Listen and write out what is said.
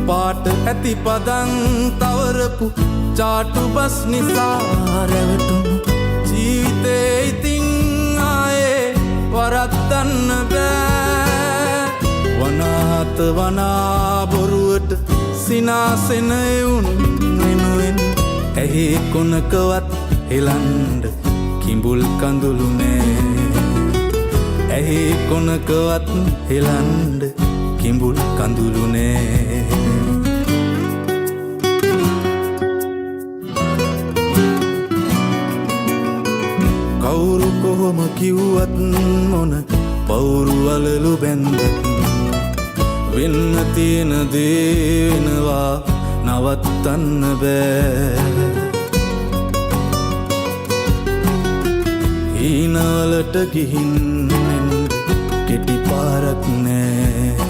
පාට ඇති පදන් තවරපු චාටු බස් නිසා රැවටුණු ජීවිතේ ඉතින් ආයේ වරද්දන්න බෑ. වනාත වනා බොරුවට සිනාසෙන එවුන් වෙනුවෙන් ඇහි කොනකවත් හෙලන්ඩ කිඹුල් කඳුළු නෑ. ඇහි කොනකවත් හෙලන්ඩ කිඹුල් කඳුළු නෑ. කවුරු කොහොම කිව්වත් මොන පවුරු වලලු බැන්දත් වෙන්න තියෙන දේ වෙනවා නවත්තන්න බෑ. හීනවලට ගිහින් කෙටි පාරක් නෑ.